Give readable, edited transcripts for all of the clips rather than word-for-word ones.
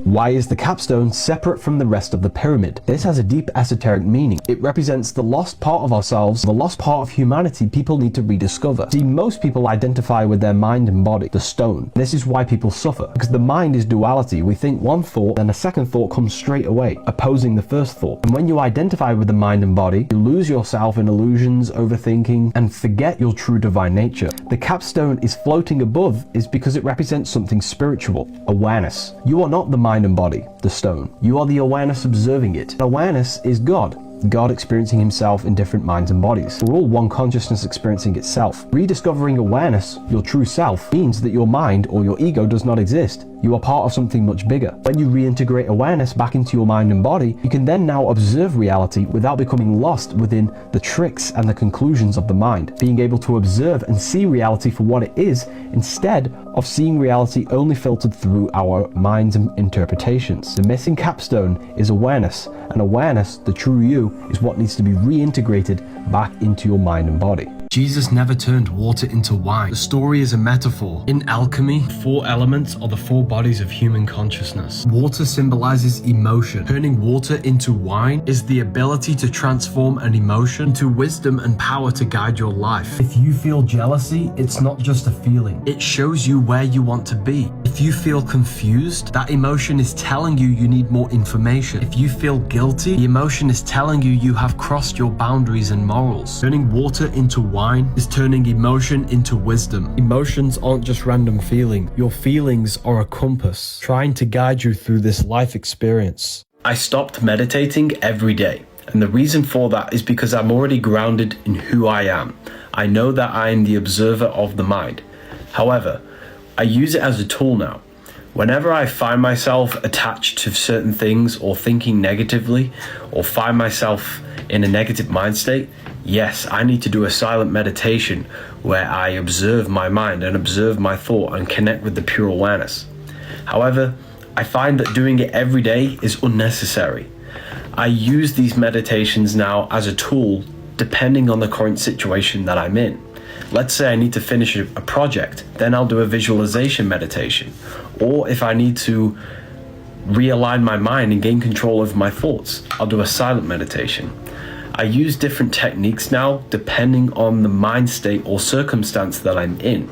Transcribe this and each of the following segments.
Why is the capstone separate from the rest of the pyramid? This has a deep esoteric meaning. It represents the lost part of ourselves, the lost part of humanity people need to rediscover. See, most people identify with their mind and body, the stone. This is why people suffer, because the mind is duality. We think one thought, then a second thought comes straight away, opposing the first thought. And when you identify with the mind and body, you lose yourself in illusions, overthinking, and forget your true divine nature. The capstone is floating above is because it represents something spiritual, awareness. You are not the mind and body, the stone. You are the awareness observing it. Awareness is God. God experiencing himself in different minds and bodies. We're all one consciousness experiencing itself. Rediscovering awareness, your true self, means that your mind or your ego does not exist. You are part of something much bigger. When you reintegrate awareness back into your mind and body, you can then now observe reality without becoming lost within the tricks and the conclusions of the mind. Being able to observe and see reality for what it is, instead of seeing reality only filtered through our minds and interpretations. The missing capstone is awareness, and awareness, the true you, is what needs to be reintegrated back into your mind and body. Jesus never turned water into wine. The story is a metaphor. In alchemy, 4 elements are the 4 bodies of human consciousness. Water symbolizes emotion. Turning water into wine is the ability to transform an emotion into wisdom and power to guide your life. If you feel jealousy, it's not just a feeling. It shows you where you want to be. If you feel confused, that emotion is telling you you need more information. If you feel guilty, the emotion is telling you you have crossed your boundaries and morals. Turning water into wine is turning emotion into wisdom. Emotions aren't just random feeling. Your feelings are a compass, trying to guide you through this life experience. I stopped meditating every day. And the reason for that is because I'm already grounded in who I am. I know that I am the observer of the mind. However, I use it as a tool now. Whenever I find myself attached to certain things or thinking negatively or find myself in a negative mind state, yes, I need to do a silent meditation where I observe my mind and observe my thought and connect with the pure awareness. However, I find that doing it every day is unnecessary. I use these meditations now as a tool depending on the current situation that I'm in. Let's say I need to finish a project, then I'll do a visualization meditation. Or if I need to realign my mind and gain control over my thoughts, I'll do a silent meditation. I use different techniques now depending on the mind state or circumstance that I'm in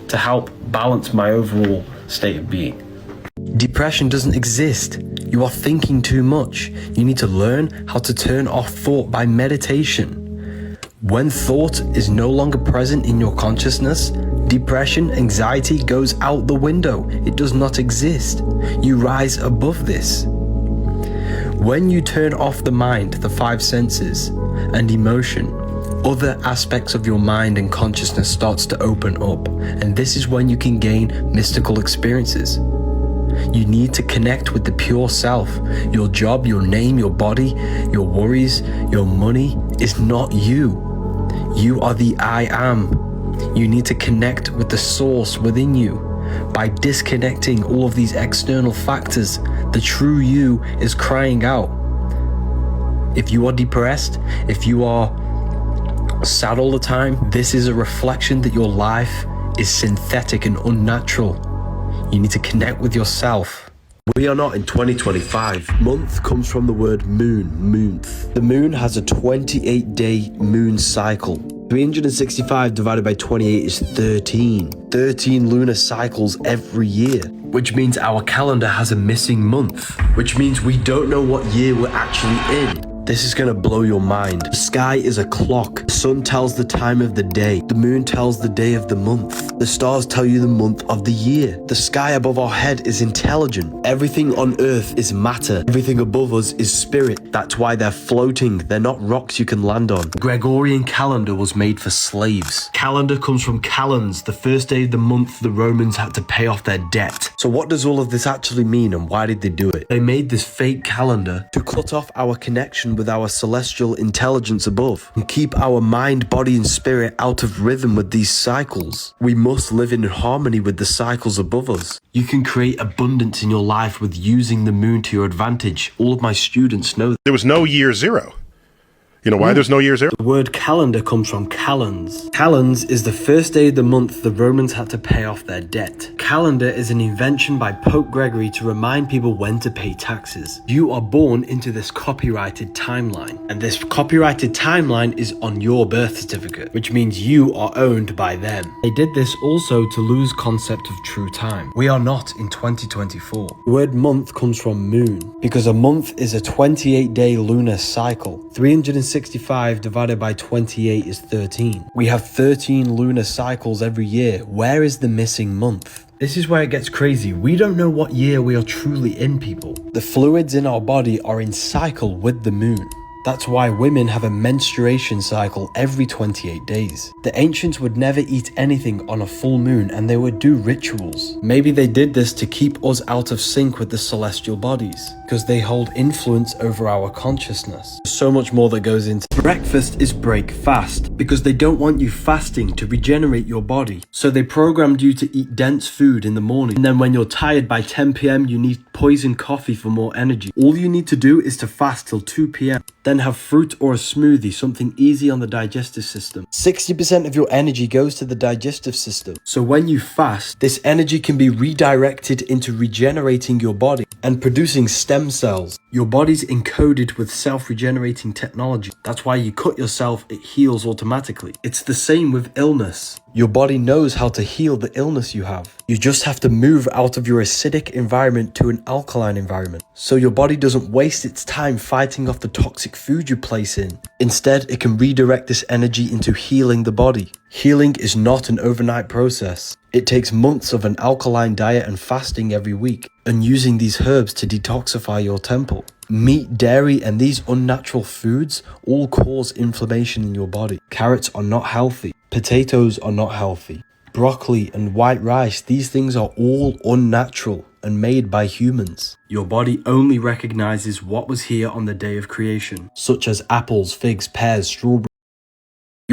to help balance my overall state of being. Depression doesn't exist. You are thinking too much. You need to learn how to turn off thought by meditation. When thought is no longer present in your consciousness, depression, anxiety goes out the window. It does not exist. You rise above this. When you turn off the mind, the 5 senses, and emotion, other aspects of your mind and consciousness starts to open up, and this is when you can gain mystical experiences. You need to connect with the pure self. Your job, your name, your body, your worries, your money is not you. You are the I am. You need to connect with the source within you. By disconnecting all of these external factors, the true you is crying out. If you are depressed, if you are sad all the time, this is a reflection that your life is synthetic and unnatural. You need to connect with yourself. We are not in 2025. Month comes from the word moon, moonth. The moon has a 28-day moon cycle. 365 divided by 28 is 13. 13 lunar cycles every year. Which means our calendar has a missing month. Which means we don't know what year we're actually in. This is gonna blow your mind. The sky is a clock. The sun tells the time of the day. The moon tells the day of the month. The stars tell you the month of the year. The sky above our head is intelligent. Everything on earth is matter. Everything above us is spirit. That's why they're floating. They're not rocks you can land on. The Gregorian calendar was made for slaves. Calendar comes from calends, the first day of the month the Romans had to pay off their debt. So what does all of this actually mean, and why did they do it? They made this fake calendar to cut off our connection with our celestial intelligence above and keep our mind, body and spirit out of rhythm with these cycles. We must live in harmony with the cycles above us. You can create abundance in your life with using the moon to your advantage. All of my students know that. There was no year zero. You know why there's no years there? The word calendar comes from calends. Calends is the first day of the month the Romans had to pay off their debt. Calendar is an invention by Pope Gregory to remind people when to pay taxes. You are born into this copyrighted timeline, and this copyrighted timeline is on your birth certificate, which means you are owned by them. They did this also to lose concept of true time. We are not in 2024. The word month comes from moon, because a month is a 28-day lunar cycle. 365 divided by 28 is 13. We have 13 lunar cycles every year. Where is the missing month? This is where it gets crazy. We don't know what year we are truly in, people. The fluids in our body are in cycle with the moon. That's why women have a menstruation cycle every 28 days. The ancients would never eat anything on a full moon, and they would do rituals. Maybe they did this to keep us out of sync with the celestial bodies, because they hold influence over our consciousness. There's so much more that goes into breakfast is break fast, because they don't want you fasting to regenerate your body. So they programmed you to eat dense food in the morning, and then when you're tired by 10 p.m. you need poison coffee for more energy. All you need to do is to fast till 2 p.m. Then have fruit or a smoothie, something easy on the digestive system. 60% of your energy goes to the digestive system. So when you fast, this energy can be redirected into regenerating your body and producing stem cells. Your body's encoded with self-regenerating technology. That's why you cut yourself, it heals automatically. It's the same with illness. Your body knows how to heal the illness you have. You just have to move out of your acidic environment to an alkaline environment, so your body doesn't waste its time fighting off the toxic food you place in. Instead, it can redirect this energy into healing the body. Healing is not an overnight process. It takes months of an alkaline diet and fasting every week, and using these herbs to detoxify your temple. Meat, dairy, and these unnatural foods all cause inflammation in your body. Carrots are not healthy. Potatoes are not healthy. Broccoli and white rice, these things are all unnatural and made by humans. Your body only recognizes what was here on the day of creation, such as apples, figs, pears, strawberries.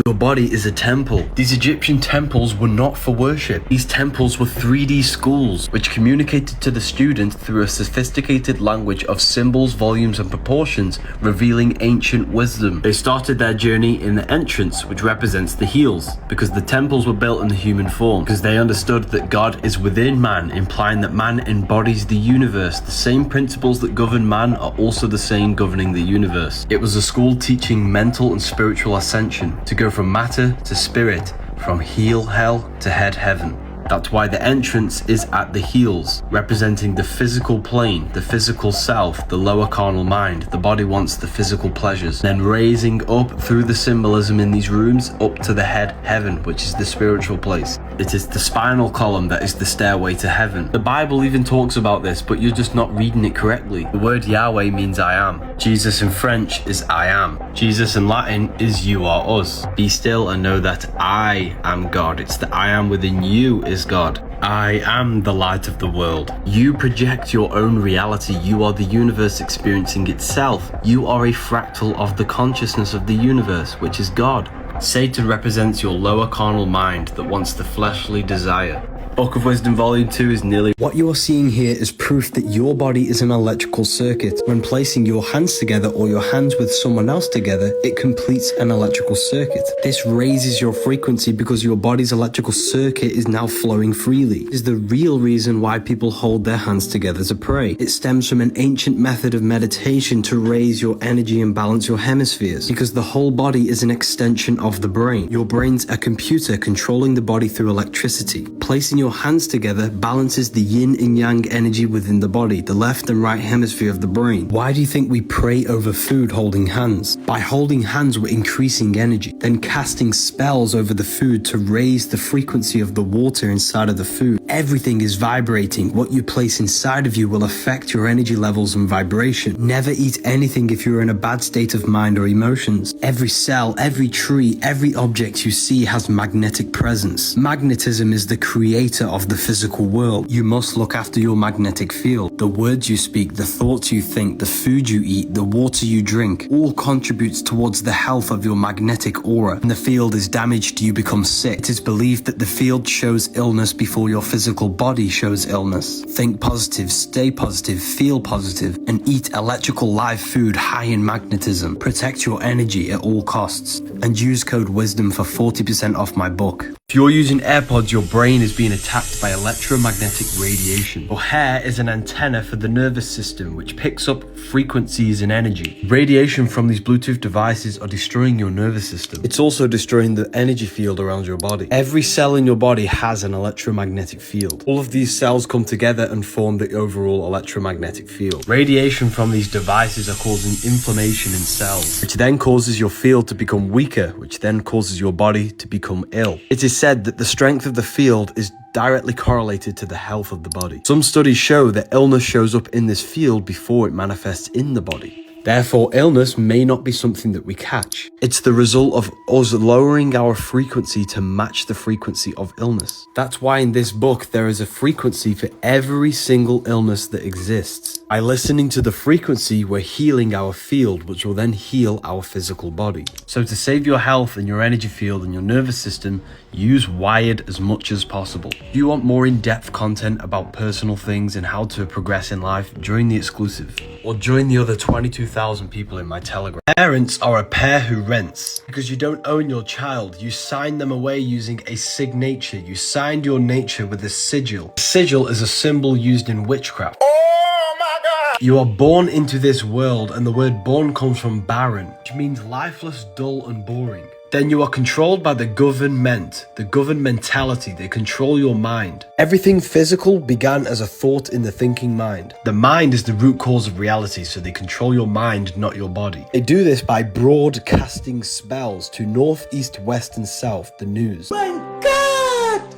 Your body is a temple. These Egyptian temples were not for worship. These temples were 3D schools, which communicated to the student through a sophisticated language of symbols, volumes, and proportions, revealing ancient wisdom. They started their journey in the entrance, which represents the heels, because the temples were built in the human form, because they understood that God is within man, implying that man embodies the universe. The same principles that govern man are also the same governing the universe. It was a school teaching mental and spiritual ascension, to go from matter to spirit, from heel hell to head heaven. That's why the entrance is at the heels, representing the physical plane, the physical self, the lower carnal mind. The body wants the physical pleasures. Then raising up through the symbolism in these rooms up to the head heaven, which is the spiritual place. It is the spinal column that is the stairway to heaven. The Bible even talks about this, but you're just not reading it correctly. The word Yahweh means I am. Jesus in French is I am. Jesus in Latin is you are us. Be still and know that I am God. It's the I am within you is God. I am the light of the world. You project your own reality. You are the universe experiencing itself. You are a fractal of the consciousness of the universe, which is God. Satan represents your lower carnal mind that wants the fleshly desire. Book of Wisdom Volume 2 is nearly... What you are seeing here is proof that your body is an electrical circuit. When placing your hands together or your hands with someone else together, it completes an electrical circuit. This raises your frequency because your body's electrical circuit is now flowing freely. This is the real reason why people hold their hands together to pray. It stems from an ancient method of meditation to raise your energy and balance your hemispheres, because the whole body is an extension of the brain. Your brain's a computer controlling the body through electricity. Placing your hands together balances the yin and yang energy within the body, the left and right hemisphere of the brain. Why do you think we pray over food holding hands? By holding hands, we're increasing energy, then casting spells over the food to raise the frequency of the water inside of the food. Everything is vibrating. What you place inside of you will affect your energy levels and vibration. Never eat anything if you're in a bad state of mind or emotions. Every cell, every tree, every object you see has magnetic presence. Magnetism is the creator of the physical world. You must look after your magnetic field. The words you speak, the thoughts you think, the food you eat, the water you drink, all contributes towards the health of your magnetic aura. When the field is damaged, you become sick. It is believed that the field shows illness before your physical body shows illness. Think positive, stay positive, feel positive, and eat electrical live food high in magnetism. Protect your energy. at all costs. And use code WISDOM for 40% off my book. If you're using AirPods, your brain is being attacked by electromagnetic radiation. Your hair is an antenna for the nervous system, which picks up frequencies and energy. Radiation from these Bluetooth devices are destroying your nervous system. It's also destroying the energy field around your body. Every cell in your body has an electromagnetic field. All of these cells come together and form the overall electromagnetic field. Radiation from these devices are causing inflammation in cells, which then causes your field to become weaker, which then causes your body to become ill. It is said that the strength of the field is directly correlated to the health of the body. Some studies show that illness shows up in this field before it manifests in the body. Therefore, illness may not be something that we catch. It's the result of us lowering our frequency to match the frequency of illness. That's why in this book, there is a frequency for every single illness that exists. By listening to the frequency, we're healing our field, which will then heal our physical body. So to save your health and your energy field and your nervous system, use Wired as much as possible. If you want more in-depth content about personal things and how to progress in life, join the exclusive. Or join the other 22,000 people in my Telegram. Parents are a pair who rents. Because you don't own your child, you sign them away using a signature. You signed your nature with a sigil. A sigil is a symbol used in witchcraft. Oh my God! You are born into this world, and the word born comes from barren, which means lifeless, dull, and boring. Then you are controlled by the government, the governmentality. They control your mind. Everything physical began as a thought in the thinking mind. The mind is the root cause of reality, so they control your mind, not your body. They do this by broadcasting spells to north, east, west, and south, the news. My God!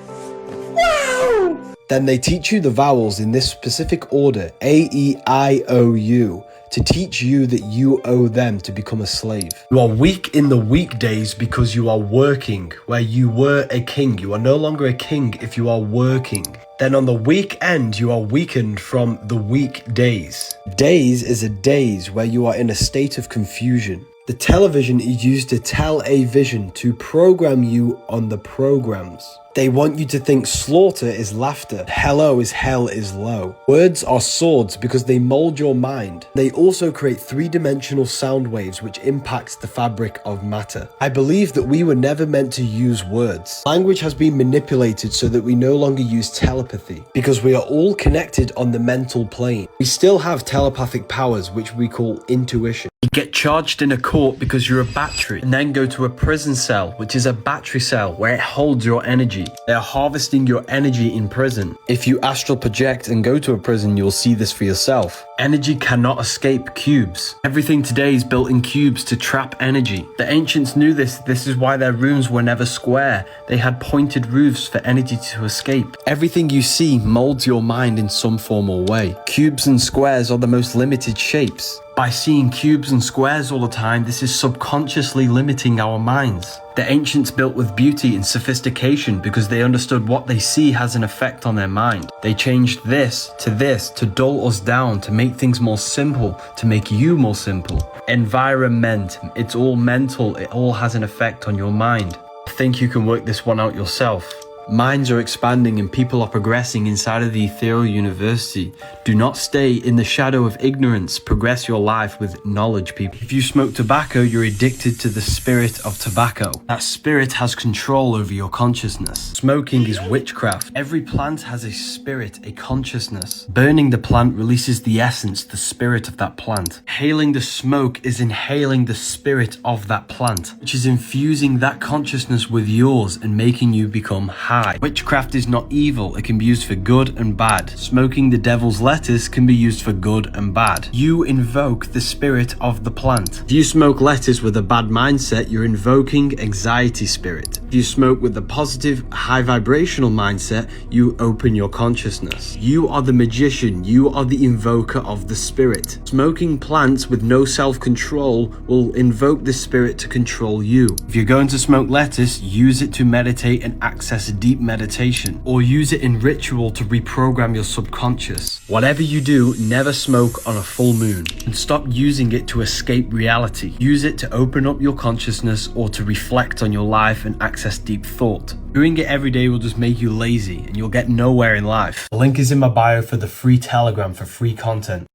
Wow! Then they teach you the vowels in this specific order, A, E, I, O, U, to teach you that you owe them to become a slave. You are weak in the weekdays because you are working. Where you were a king, you are no longer a king if you are working. Then on the weekend, you are weakened from the weekdays. Days is a daze where you are in a state of confusion. The television is used to tell a vision, to program you on the programs. They want you to think slaughter is laughter, hello is hell is low. Words are swords because they mold your mind. They also create three-dimensional sound waves which impacts the fabric of matter. I believe that we were never meant to use words. Language has been manipulated so that we no longer use telepathy because we are all connected on the mental plane. We still have telepathic powers which we call intuition. You get charged in a court because you're a battery and then go to a prison cell, which is a battery cell where it holds your energy. They are harvesting your energy in prison. If you astral project and go to a prison, you'll see this for yourself. Energy cannot escape cubes. Everything today is built in cubes to trap energy. The ancients knew this. This is why their rooms were never square. They had pointed roofs for energy to escape. Everything you see molds your mind in some form or way. Cubes and squares are the most limited shapes. By seeing cubes and squares all the time, this is subconsciously limiting our minds. The ancients built with beauty and sophistication because they understood what they see has an effect on their mind. They changed this to dull us down, to make things more simple, to make you more simple. Environment, it's all mental, it all has an effect on your mind. I think you can work this one out yourself. Minds are expanding and people are progressing inside of the ethereal university. Do not stay in the shadow of ignorance. Progress your life with knowledge, people. If you smoke tobacco, you're addicted to the spirit of tobacco. That spirit has control over your consciousness. Smoking is witchcraft. Every plant has a spirit, a consciousness. Burning the plant releases the essence, the spirit of that plant. Inhaling the smoke is inhaling the spirit of that plant, which is infusing that consciousness with yours and making you become high. Witchcraft is not evil, it can be used for good and bad. Smoking the devil's lettuce can be used for good and bad. You invoke the spirit of the plant. If you smoke lettuce with a bad mindset, you're invoking anxiety spirit. If you smoke with a positive, high vibrational mindset, you open your consciousness. You are the magician, you are the invoker of the spirit. Smoking plants with no self-control will invoke the spirit to control you. If you're going to smoke lettuce, use it to meditate and access deep meditation, or use it in ritual to reprogram your subconscious. Whatever you do, never smoke on a full moon, and stop using it to escape reality. Use it to open up your consciousness or to reflect on your life and access deep thought. Doing it every day will just make you lazy and you'll get nowhere in life. The link is in my bio for the free Telegram for free content.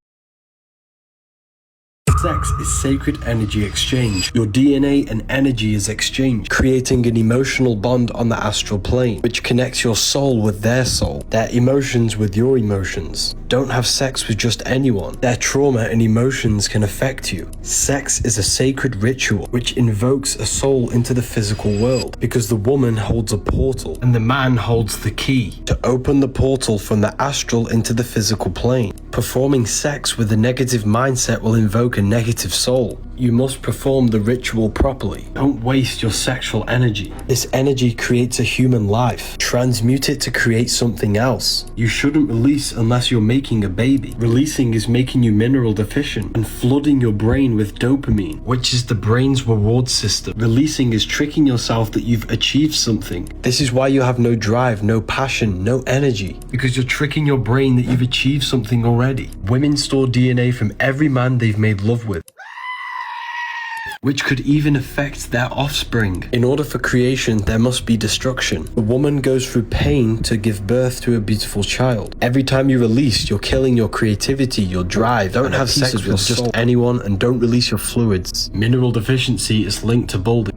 Sex is sacred energy exchange. Your DNA and energy is exchanged, creating an emotional bond on the astral plane, which connects your soul with their soul, their emotions with your emotions. Don't have sex with just anyone. Their trauma and emotions can affect you. Sex is a sacred ritual which invokes a soul into the physical world, because the woman holds a portal and the man holds the key to open the portal from the astral into the physical plane. Performing sex with a negative mindset will invoke a negative soul. You must perform the ritual properly. Don't waste your sexual energy. This energy creates a human life. Transmute it to create something else. You shouldn't release unless you're making a baby. Releasing is making you mineral deficient and flooding your brain with dopamine, which is the brain's reward system. Releasing is tricking yourself that you've achieved something. This is why you have no drive, no passion, no energy. Because you're tricking your brain that you've achieved something already. Women store DNA from every man they've made love with, which could even affect their offspring. In order for creation, there must be destruction. The woman goes through pain to give birth to a beautiful child. Every time you release, you're killing your creativity, your drive. Don't have sex with just anyone, and don't release your fluids. Mineral deficiency is linked to balding.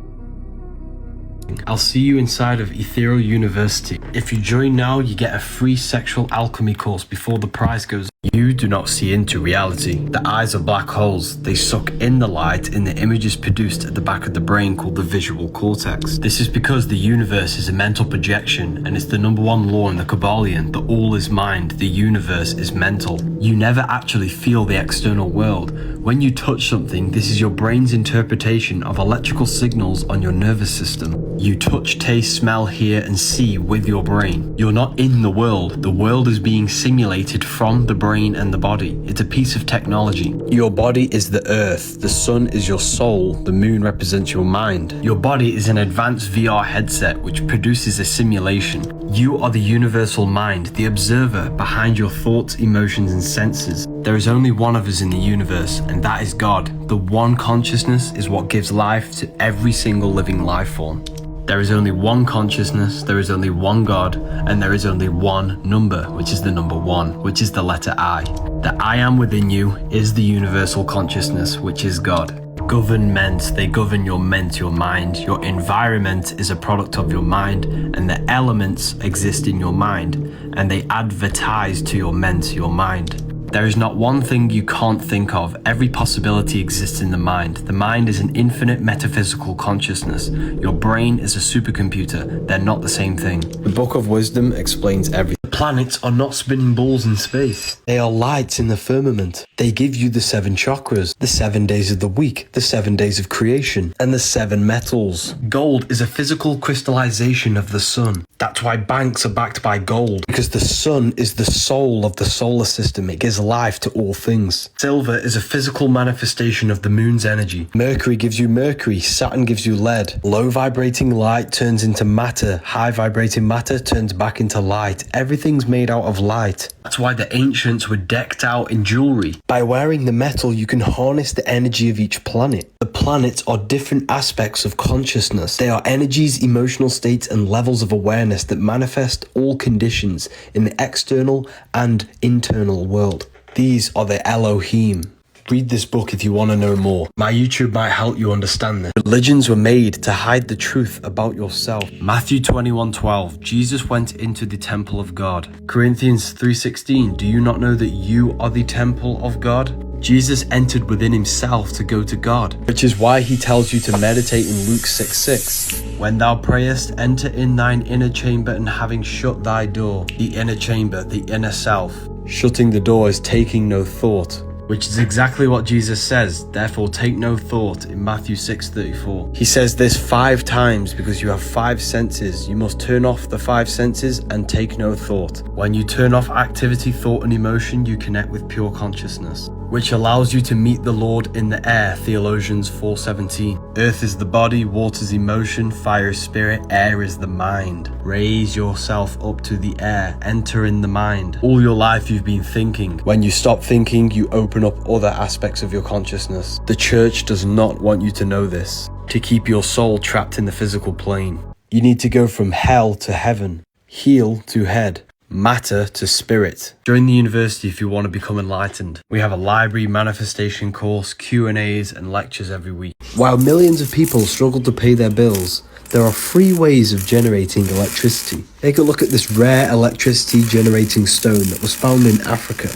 I'll see you inside of Ethereal University. If you join now, you get a free sexual alchemy course before the price goes. You do not see into reality. The eyes are black holes. They suck in the light in the images produced at the back of the brain called the visual cortex. This is because the universe is a mental projection, and it's the #1 law in the Kabbalion that all is mind, the universe is mental. You never actually feel the external world. When you touch something, this is your brain's interpretation of electrical signals on your nervous system. You touch, taste, smell, hear, and see with your brain. You're not in the world. The world is being simulated from the brain and the body. It's a piece of technology. Your body is the earth. The sun is your soul. The moon represents your mind. Your body is an advanced VR headset which produces a simulation. You are the universal mind, the observer behind your thoughts, emotions, and senses. There is only one of us in the universe, and that is God. The one consciousness is what gives life to every single living life form. There is only one consciousness, there is only one God, and there is only one number, which is the number 1, which is the letter I. The I am within you is the universal consciousness, which is God. Government, they govern your ment, your mind. Your environment is a product of your mind, and the elements exist in your mind, and they advertise to your ment, your mind. There is not one thing you can't think of. Every possibility exists in the mind. The mind is an infinite metaphysical consciousness. Your brain is a supercomputer. They're not the same thing. The Book of Wisdom explains everything. The planets are not spinning balls in space. They are lights in the firmament. They give you the 7 chakras, the 7 days of the week, the 7 days of creation, and the 7 metals. Gold is a physical crystallization of the sun. That's why banks are backed by gold. Because the sun is the soul of the solar system. It gives life to all things. Silver is a physical manifestation of the moon's energy. Mercury gives you mercury. Saturn gives you lead. Low vibrating light turns into matter. High vibrating matter turns back into light. Everything's made out of light. That's why the ancients were decked out in jewelry. By wearing the metal, you can harness the energy of each planet. The planets are different aspects of consciousness. They are energies, emotional states, and levels of awareness that manifest all conditions in the external and internal world. These are the Elohim. Read this book if you want to know more. My YouTube might help you understand this. Religions were made to hide the truth about yourself. Matthew 21:12. Jesus went into the temple of God. Corinthians 3:16. Do you not know that you are the temple of God? Jesus entered within himself to go to God. Which is why he tells you to meditate in Luke 6:6. When thou prayest, enter in thine inner chamber, and having shut thy door, the inner chamber, the inner self. Shutting the door is taking no thought. Which is exactly what Jesus says. Therefore take no thought in Matthew 6:34. He says this 5 times because you have 5 senses. You must turn off the 5 senses and take no thought. When you turn off activity, thought, and emotion, you connect with pure consciousness, which allows you to meet the Lord in the air. Theologians 4:17. Earth is the body, water's emotion, fire is spirit, air is the mind. Raise yourself up to the air. Enter in the mind. All your life you've been thinking. When you stop thinking, you open up other aspects of your consciousness. The church does not want you to know this. To keep your soul trapped in the physical plane. You need to go from hell to heaven, heel to head. matter to spirit. Join the university if you want to become enlightened. We have a library, manifestation course, Q&As and lectures every week. While millions of people struggle to pay their bills, there are free ways of generating electricity. Take a look at this rare electricity generating stone that was found in Africa.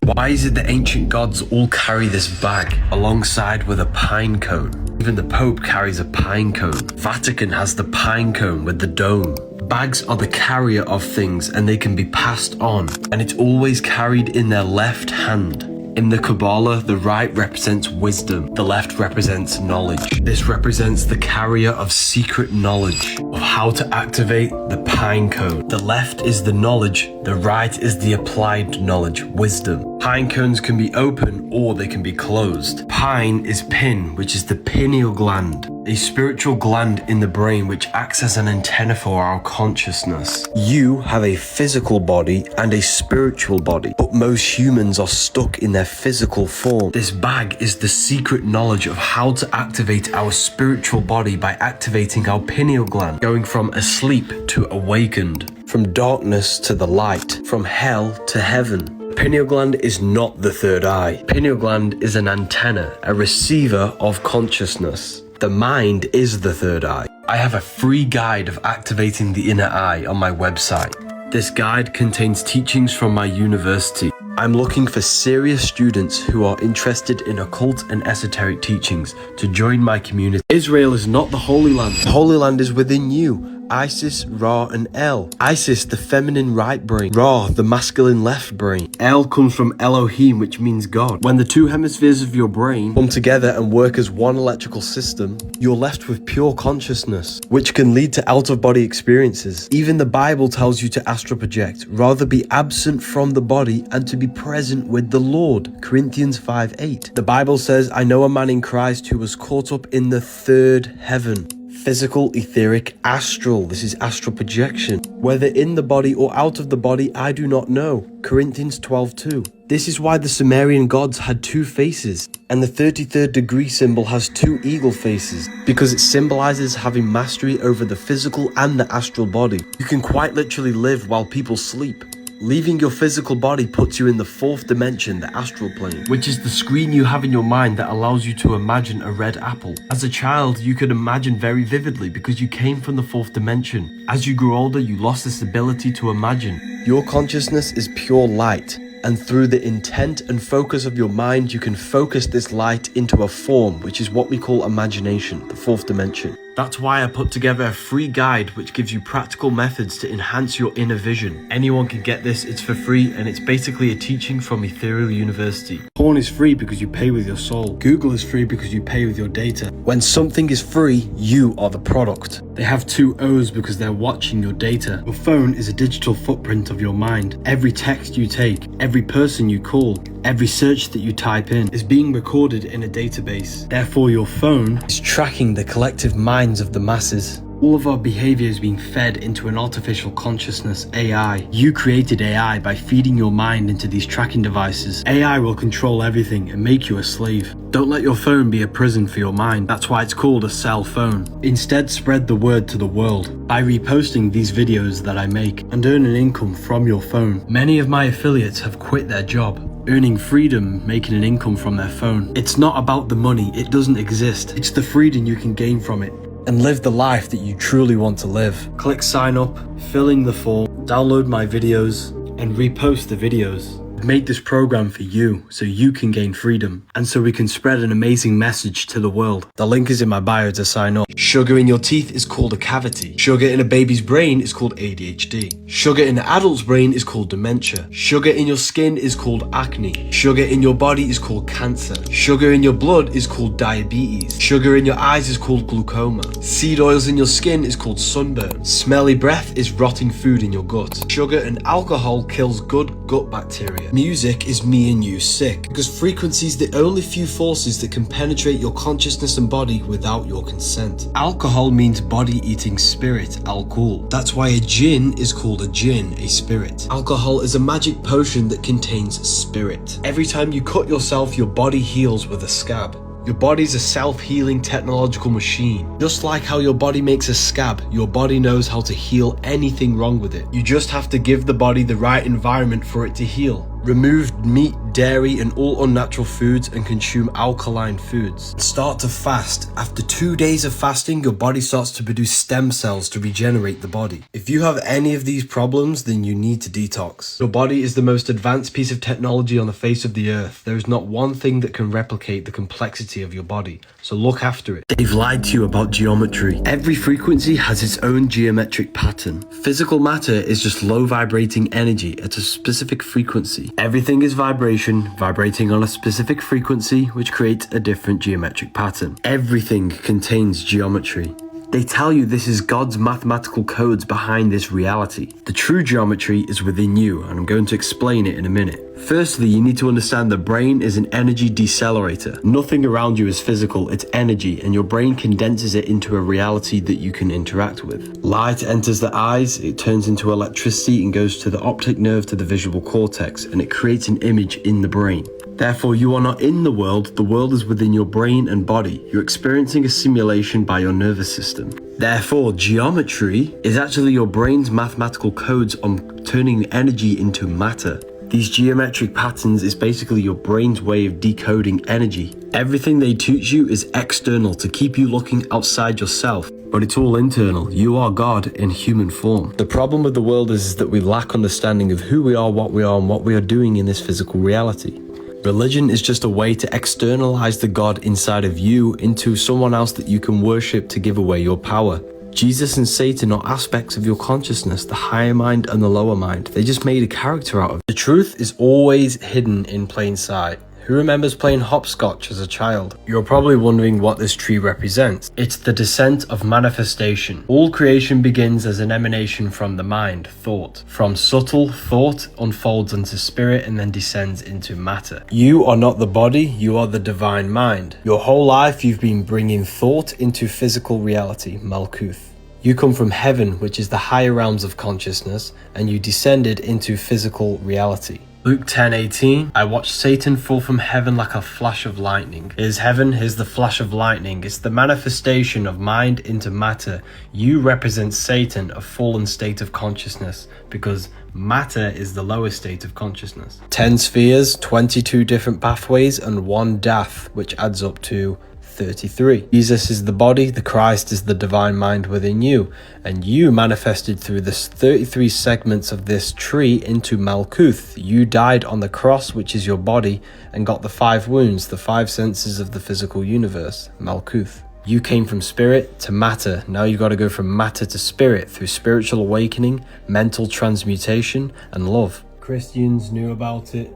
Why is it the ancient gods all carry this bag alongside with a pine cone? Even the Pope carries a pine cone. Vatican has the pine cone with the dome. Bags are the carrier of things and they can be passed on, and it's always carried in their left hand. In the Kabbalah, the right represents wisdom, the left represents knowledge. This represents the carrier of secret knowledge of how to activate the pine cone. The left is the knowledge, the right is the applied knowledge, wisdom. Pine cones can be open or they can be closed. Pine is pin, which is the pineal gland, a spiritual gland in the brain which acts as an antenna for our consciousness. You have a physical body and a spiritual body, but most humans are stuck in their physical form. This bag is the secret knowledge of how to activate our spiritual body by activating our pineal gland, going from asleep to awakened. From darkness to the light, from hell to heaven. Pineal gland is not the third eye. Pineal gland is an antenna, A receiver of consciousness. The mind is the third eye. I have a free guide of activating the inner eye on my website. This guide contains teachings from my university. I'm looking for serious students who are interested in occult and esoteric teachings to join my community. Israel is not the Holy Land. The Holy Land is within you. Isis, Ra, and El. Isis, the feminine right brain. Ra, the masculine left brain. El comes from Elohim, which means God. When the two hemispheres of your brain Come together and work as one electrical system, you're left with pure consciousness, which can lead to out-of-body experiences. Even the Bible tells you to astral project, rather be absent from the body and to be present with the Lord. Corinthians 5:8. The Bible says, I know a man in Christ who was caught up in the third heaven. Physical, etheric, astral. This is astral projection. Whether in the body or out of the body, I do not know. Corinthians 12:2. This is why the Sumerian gods had two faces, and the 33rd degree symbol has two eagle faces, because it symbolizes having mastery over the physical and the astral body. You can quite literally live while people sleep. Leaving your physical body puts you in the fourth dimension, the astral plane. which is the screen you have in your mind that allows you to imagine a red apple. As a child, you could imagine very vividly because you came from the fourth dimension. As you grew older, you lost this ability to imagine. Your consciousness is pure light, and through the intent and focus of your mind, you can focus this light into a form, which is what we call imagination, the fourth dimension. That's why I put together a free guide which gives you practical methods to enhance your inner vision. Anyone can get this, it's for free, and it's basically a teaching from Ethereal University. Porn is free because you pay with your soul. Google is free because you pay with your data. When something is free, you are the product. They have two O's because they're watching your data. Your phone is a digital footprint of your mind. Every text you take, every person you call, every search that you type in is being recorded in a database. Therefore, your phone It's tracking the collective minds of the masses. all of our behavior is being fed into an artificial consciousness, AI. You created AI by feeding your mind into these tracking devices. AI will control everything and make you a slave. Don't let your phone be a prison for your mind. That's why it's called a cell phone. Instead, spread the word to the world by reposting these videos that I make and earn an income from your phone. Many of my affiliates have quit their job, earning freedom, making an income from their phone. It's not about the money, it doesn't exist. It's the freedom you can gain from it. And live the life that you truly want to live. Click sign up, fill in the form, download my videos, and repost the videos. I've made this program for you so you can gain freedom and so we can spread an amazing message to the world. The link is in my bio to sign up. Sugar in your teeth is called a cavity. Sugar in a baby's brain is called ADHD. Sugar in an adult's brain is called dementia. Sugar in your skin is called acne. Sugar in your body is called cancer. Sugar in your blood is called diabetes. Sugar in your eyes is called glaucoma. Seed oils in your skin is called sunburn. Smelly breath is rotting food in your gut. Sugar and alcohol kills good gut bacteria. Music is me and you sick because frequency is the only few forces that can penetrate your consciousness and body without your consent. Alcohol means body eating spirit, alcohol. That's why a jinn is called a jinn, a spirit. Alcohol is a magic potion that contains spirit. Every time you cut yourself, your body heals with a scab. Your body's a self-healing technological machine. Just like how your body makes a scab, your body knows how to heal anything wrong with it. You just have to give the body the right environment for it to heal. Remove meat, dairy and all unnatural foods and consume alkaline foods. Start to fast. After 2 days of fasting, your body starts to produce stem cells to regenerate the body. If you have any of these problems, then you need to detox. Your body is the most advanced piece of technology on the face of the earth. There is not one thing that can replicate the complexity of your body, so look after it. They've lied to you about geometry. Every frequency has its own geometric pattern. Physical matter is just low vibrating energy at a specific frequency. Everything is vibration, vibrating on a specific frequency, which creates a different geometric pattern. Everything contains geometry. They tell you this is God's mathematical codes behind this reality. The true geometry is within you, and I'm going to explain it in a minute. Firstly, you need to understand the brain is an energy decelerator. Nothing around you is physical, it's energy, and your brain condenses it into a reality that you can interact with. Light enters the eyes, it turns into electricity and goes to the optic nerve to the visual cortex, and it creates an image in the brain. Therefore, you are not in the world is within your brain and body. You're experiencing a simulation by your nervous system. Therefore, geometry is actually your brain's mathematical codes on turning energy into matter. These geometric patterns is basically your brain's way of decoding energy. Everything they teach you is external to keep you looking outside yourself, but it's all internal. You are God in human form. The problem with the world is that we lack understanding of who we are, and what we are doing in this physical reality. Religion is just a way to externalize the God inside of you into someone else that you can worship to give away your power. Jesus and Satan are aspects of your consciousness, the higher mind and the lower mind. They just made a character out of it. The truth is always hidden in plain sight. Who remembers playing hopscotch as a child? You're probably wondering what this tree represents. It's the descent of manifestation. All creation begins as an emanation from the mind, thought. From subtle, thought unfolds into spirit and then descends into matter. You are not the body, you are the divine mind. Your whole life you've been bringing thought into physical reality, Malkuth. You come from heaven, which is the higher realms of consciousness, and you descended into physical reality. Luke 10:18, I watched Satan fall from heaven like a flash of lightning. Here's heaven, here's the flash of lightning. It's the manifestation of mind into matter. You represent Satan, a fallen state of consciousness, because matter is the lowest state of consciousness. 10 spheres, 22 different pathways, and 1 death, which adds up to 33. Jesus is the body, the Christ is the divine mind within you, and you manifested through this 33 segments of this tree into Malkuth. You died on the cross, which is your body, and got the 5 wounds, the 5 senses of the physical universe, Malkuth. You came from spirit to matter. Now you got to go from matter to spirit through spiritual awakening, mental transmutation, and love. Christians knew about it,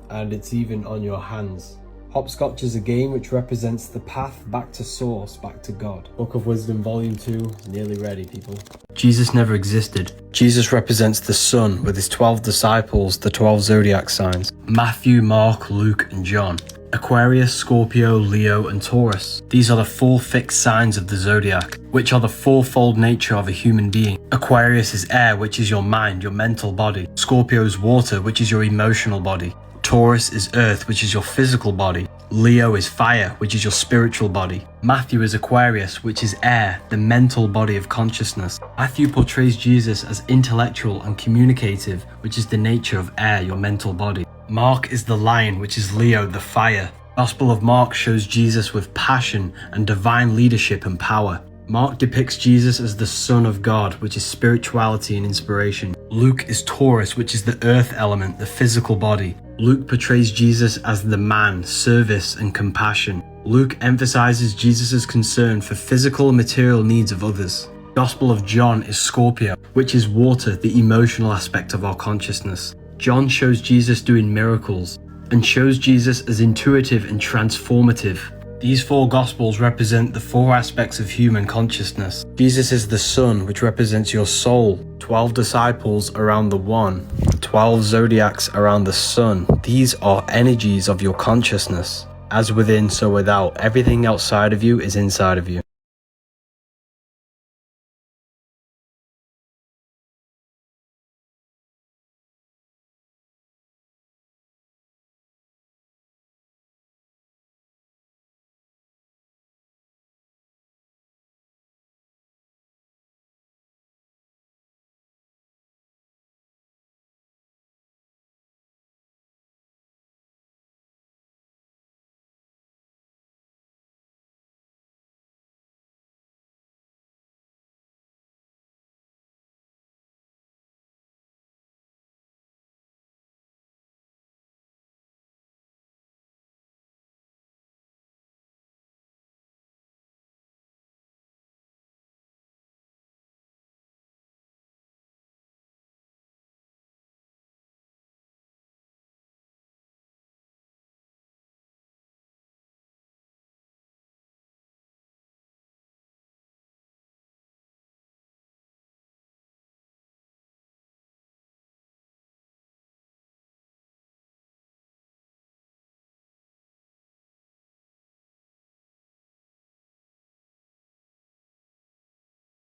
and it's even on your hands. Hopscotch is a game which represents the path back to source, back to God. Book of Wisdom Volume 2 is nearly ready, people. Jesus never existed. Jesus represents the sun with his 12 disciples, the 12 zodiac signs. Matthew, Mark, Luke, and John. Aquarius, Scorpio, Leo, and Taurus. These are the 4 fixed signs of the zodiac, which are the 4-fold nature of a human being. Aquarius is air, which is your mind, your mental body. Scorpio is water, which is your emotional body. Taurus is earth, which is your physical body. Leo is fire, which is your spiritual body. Matthew is Aquarius, which is air, the mental body of consciousness. Matthew portrays Jesus as intellectual and communicative, which is the nature of air, your mental body. Mark is the lion, which is Leo, the fire. Gospel of Mark shows Jesus with passion and divine leadership and power. Mark depicts Jesus as the Son of God, which is spirituality and inspiration. Luke is Taurus, which is the earth element, the physical body. Luke portrays Jesus as the man, service and compassion. Luke emphasizes Jesus' concern for physical and material needs of others. Gospel of John is Scorpio, which is water, the emotional aspect of our consciousness. John shows Jesus doing miracles and shows Jesus as intuitive and transformative. These 4 Gospels represent the 4 aspects of human consciousness. Jesus is the sun, which represents your soul. 12 disciples around the one. 12 zodiacs around the sun. These are energies of your consciousness. As within, so without. Everything outside of you is inside of you.